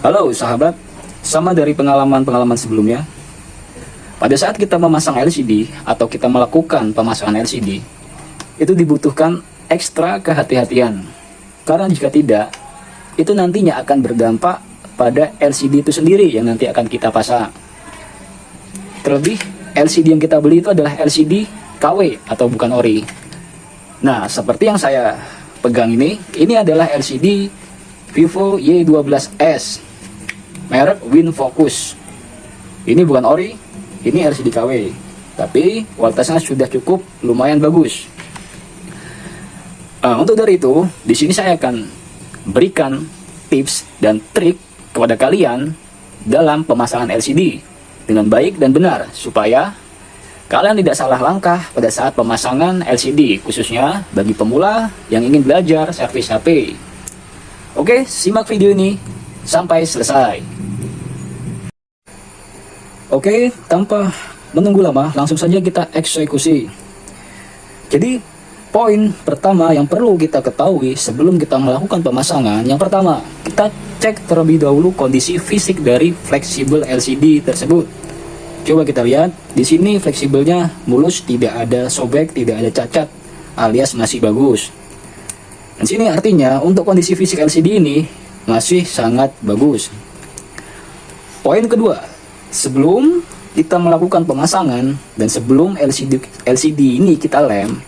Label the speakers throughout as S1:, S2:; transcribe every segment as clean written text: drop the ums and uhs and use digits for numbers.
S1: Halo sahabat, sama dari pengalaman-pengalaman sebelumnya, pada saat kita memasang LCD atau kita melakukan pemasangan LCD, itu dibutuhkan ekstra kehati-hatian. Karena jika tidak, itu nantinya akan berdampak pada LCD itu sendiri yang nanti akan kita pasang. Terlebih, LCD yang kita beli itu adalah LCD KW atau bukan ori. Nah, seperti yang saya pegang ini adalah LCD Vivo Y12S merek WinFocus. Ini bukan ori, ini LCD KW, tapi kualitasnya sudah cukup lumayan bagus. Untuk dari itu, di sini saya akan berikan tips dan trik kepada kalian dalam pemasangan LCD dengan baik dan benar, supaya kalian tidak salah langkah pada saat pemasangan LCD, khususnya bagi pemula yang ingin belajar servis HP. Oke, simak video ini sampai selesai. Oke, tanpa menunggu lama, langsung saja kita eksekusi. Jadi, poin pertama yang perlu kita ketahui sebelum kita melakukan pemasangan, yang pertama, kita cek terlebih dahulu kondisi fisik dari fleksibel LCD tersebut. Coba kita lihat, di sini fleksibelnya mulus, tidak ada sobek, tidak ada cacat, alias masih bagus. Dan sini artinya untuk kondisi fisik LCD ini masih sangat bagus. Poin kedua, sebelum kita melakukan pemasangan dan sebelum LCD ini kita lem,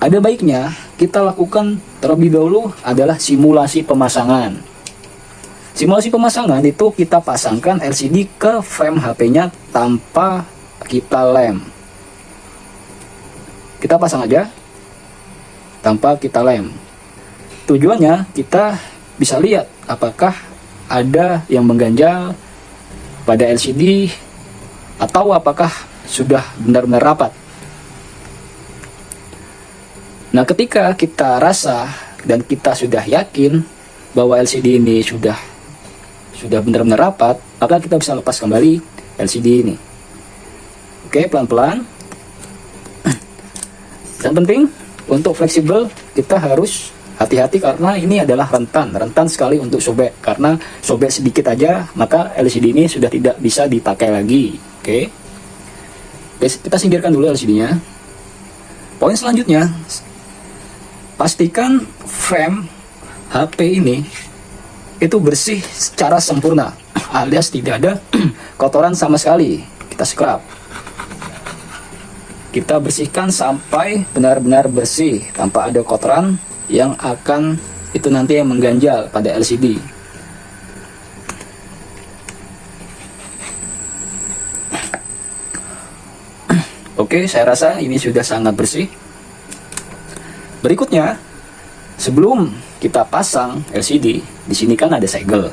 S1: ada baiknya kita lakukan terlebih dahulu adalah simulasi pemasangan. Simulasi pemasangan itu kita pasangkan LCD ke frame HP-nya tanpa kita lem. Kita pasang aja tanpa kita lem. Tujuannya kita bisa lihat apakah ada yang mengganjal pada LCD atau apakah sudah benar-benar rapat. Nah, ketika kita rasa dan kita sudah yakin bahwa LCD ini sudah benar-benar rapat, maka kita bisa lepas kembali LCD ini. Oke, pelan-pelan. Dan penting untuk fleksibel kita harus hati-hati karena ini adalah rentan sekali untuk sobek. Karena sobek sedikit aja maka LCD ini sudah tidak bisa dipakai lagi. Oke, kita singkirkan dulu LCD-nya. Poin selanjutnya, pastikan frame HP ini itu bersih secara sempurna, alias tidak ada kotoran sama sekali. Kita scrub, kita bersihkan sampai benar-benar bersih tanpa ada kotoran yang akan itu nanti yang mengganjal pada LCD. Oke, saya rasa ini sudah sangat bersih. Berikutnya, sebelum kita pasang LCD, di sini kan ada segel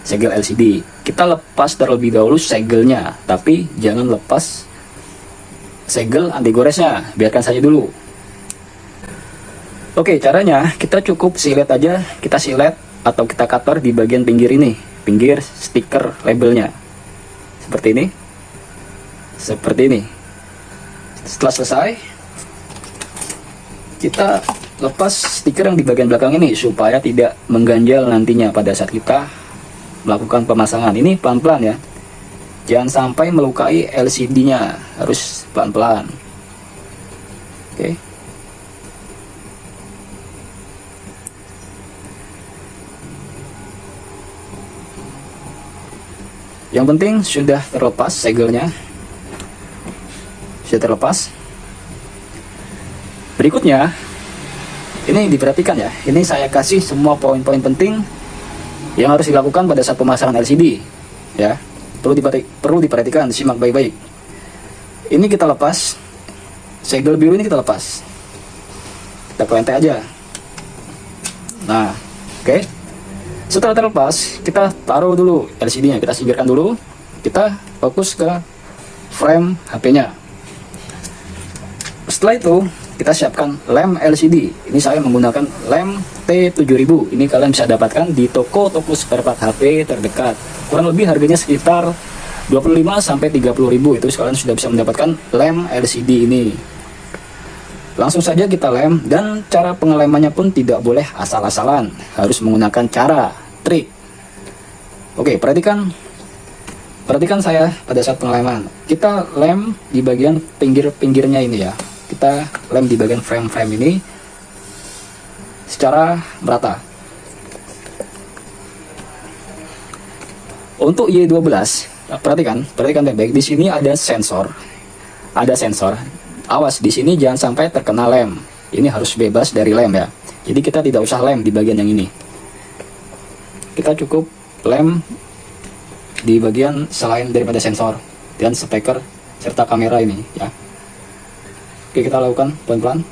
S1: LCD. Kita lepas terlebih dahulu segelnya, tapi jangan lepas segel anti goresnya, biarkan saja dulu. Oke, caranya kita cukup silet aja, kita silet atau kita cutter di bagian pinggir ini, pinggir stiker labelnya. Seperti ini. Seperti ini. Setelah selesai, kita lepas stiker yang di bagian belakang ini supaya tidak mengganjal nantinya pada saat kita melakukan pemasangan. Ini pelan-pelan ya. Jangan sampai melukai LCD-nya, harus pelan-pelan. Oke. Yang penting sudah terlepas segelnya. Sudah terlepas. Berikutnya, ini diperhatikan ya. Ini saya kasih semua poin-poin penting yang harus dilakukan pada saat pemasangan LCD. Ya, perlu diperhatikan, simak baik-baik. Ini kita lepas. Segel biru ini kita lepas. Kita kelentek aja. Nah, oke. Setelah terlepas, kita taruh dulu LCD-nya, kita singkirkan dulu. Kita fokus ke frame HP-nya. Setelah itu, kita siapkan lem LCD. Ini saya menggunakan lem T7000. Ini kalian bisa dapatkan di toko-toko spare part HP terdekat. Kurang lebih harganya sekitar 25 sampai 30.000. Itu kalian sudah bisa mendapatkan lem LCD ini. Langsung saja kita lem, dan cara pengelemannya pun tidak boleh asal-asalan, harus menggunakan cara trik. Oke, perhatikan saya pada saat pengeleman. Kita lem di bagian pinggirnya ini ya. Kita lem di bagian frame ini secara merata. Untuk Y12, perhatikan baik-baik. Di sini ada sensor. Awas, di sini jangan sampai terkena lem. Ini harus bebas dari lem ya. Jadi kita tidak usah lem di bagian yang ini. Kita cukup lem di bagian selain daripada sensor dan speaker serta kamera ini ya. Oke, kita lakukan pelan-pelan.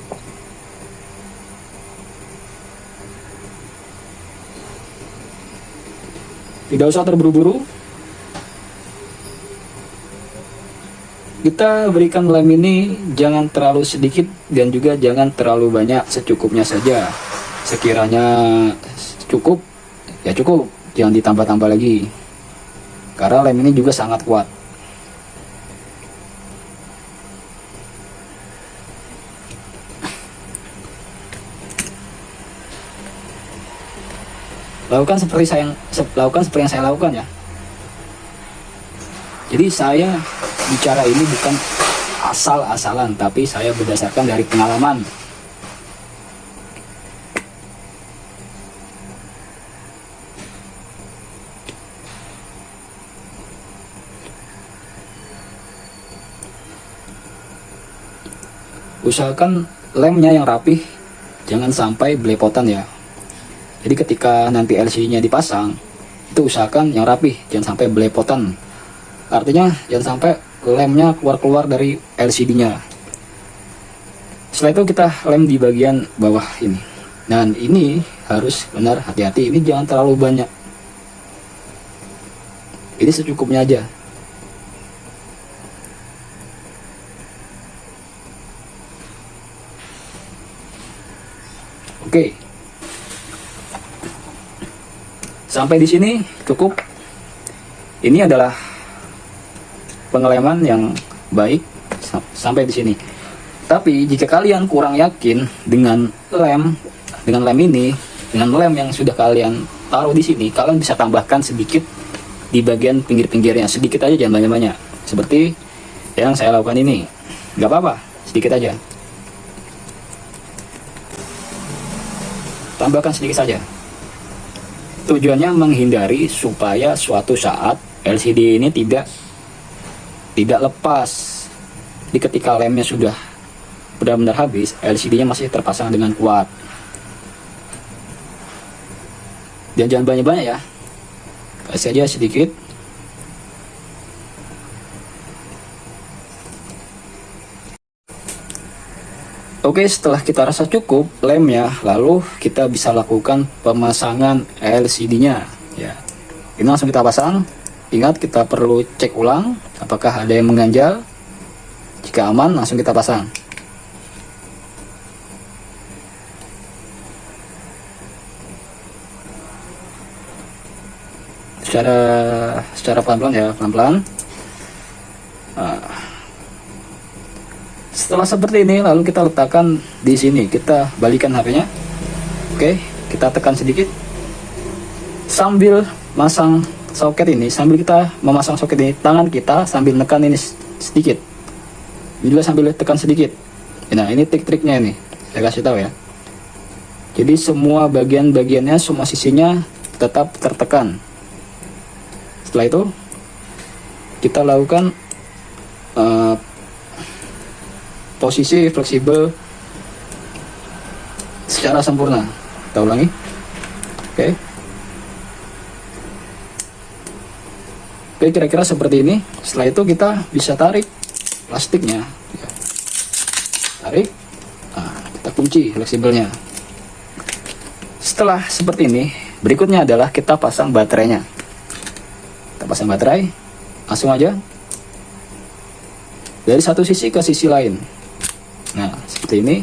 S1: Tidak usah terburu-buru. Kita berikan lem ini jangan terlalu sedikit dan juga jangan terlalu banyak, secukupnya saja. Sekiranya cukup, ya cukup, jangan ditambah-tambah lagi. Karena lem ini juga sangat kuat. Lakukan seperti yang saya lakukan ya. Jadi saya bicara ini bukan asal-asalan, tapi saya berdasarkan dari pengalaman. Usahakan lemnya yang rapih, jangan sampai belepotan ya. Jadi ketika nanti LCD-nya dipasang, itu usahakan yang rapih, jangan sampai belepotan. Artinya jangan sampai lemnya keluar dari LCD-nya. Setelah itu kita lem di bagian bawah ini. Dan ini harus benar hati-hati, ini jangan terlalu banyak. Ini secukupnya aja. Oke. Sampai di sini cukup. Ini adalah pengeleman yang baik sampai di sini. Tapi jika kalian kurang yakin dengan lem ini, dengan lem yang sudah kalian taruh di sini, kalian bisa tambahkan sedikit di bagian pinggir-pinggirnya, sedikit aja, jangan banyak-banyak. Seperti yang saya lakukan ini, nggak apa-apa, sedikit aja. Tambahkan sedikit saja. Tujuannya menghindari supaya suatu saat LCD ini tidak lepas. Di ketika lemnya sudah benar-benar habis, LCD-nya masih terpasang dengan kuat. Dan jangan banyak-banyak ya, kasih aja sedikit. Oke, setelah kita rasa cukup lemnya, lalu kita bisa lakukan pemasangan LCD-nya ya. Ini langsung kita pasang. Ingat, kita perlu cek ulang apakah ada yang mengganjal. Jika aman, langsung kita pasang. Secara pelan-pelan ya, pelan-pelan. Setelah seperti ini, lalu kita letakkan di sini. Kita balikan HP-nya. Oke, kita tekan sedikit sambil masang soket ini. Sambil kita memasang soket ini, tangan kita sambil tekan ini sedikit. Ini juga sambil tekan sedikit. Nah, ini trik-triknya ini. Saya kasih tahu ya. Jadi semua bagian-bagiannya, semua sisinya tetap tertekan. Setelah itu kita lakukan posisi fleksibel secara sempurna. Kita ulangi. Oke. Oke, kira-kira seperti ini. Setelah itu kita bisa tarik plastiknya. Tarik. Nah, kita kunci fleksibelnya. Setelah seperti ini, berikutnya adalah kita pasang baterainya. Kita pasang baterai, langsung aja dari satu sisi ke sisi lain. Nah, seperti ini.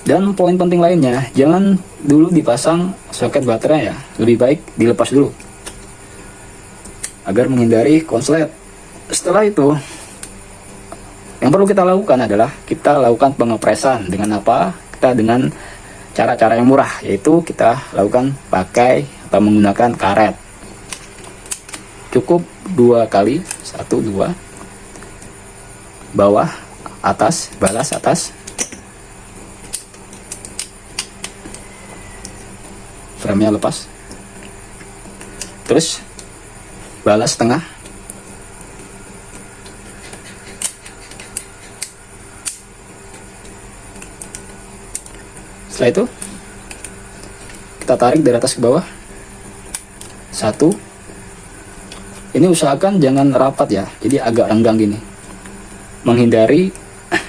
S1: Dan poin penting lainnya, jangan dulu dipasang soket baterai ya, lebih baik dilepas dulu agar menghindari konslet. Setelah itu, yang perlu kita lakukan adalah kita lakukan pengepresan. Dengan apa? Kita dengan cara-cara yang murah, yaitu kita lakukan pakai atau menggunakan karet. Cukup 2 kali, 1, 2, bawah, atas, balas atas, frame-nya lepas, terus balas tengah, setelah itu kita tarik dari atas ke bawah. 1, ini usahakan jangan rapat ya, jadi agak renggang gini, menghindari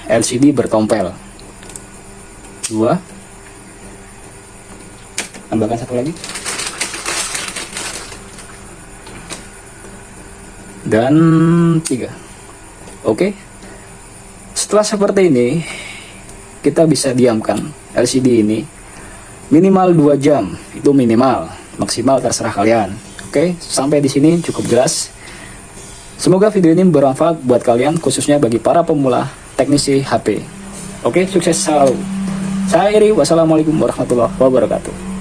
S1: LCD bertompel. 2, tambahkan 1 lagi, dan 3. Oke, setelah seperti ini kita bisa diamkan LCD ini minimal 2 jam, itu minimal, maksimal terserah kalian. Oke, sampai di sini cukup jelas. Semoga video ini bermanfaat buat kalian, khususnya bagi para pemula teknisi HP. Oke, sukses selalu. Saya Iri, wassalamualaikum warahmatullahi wabarakatuh.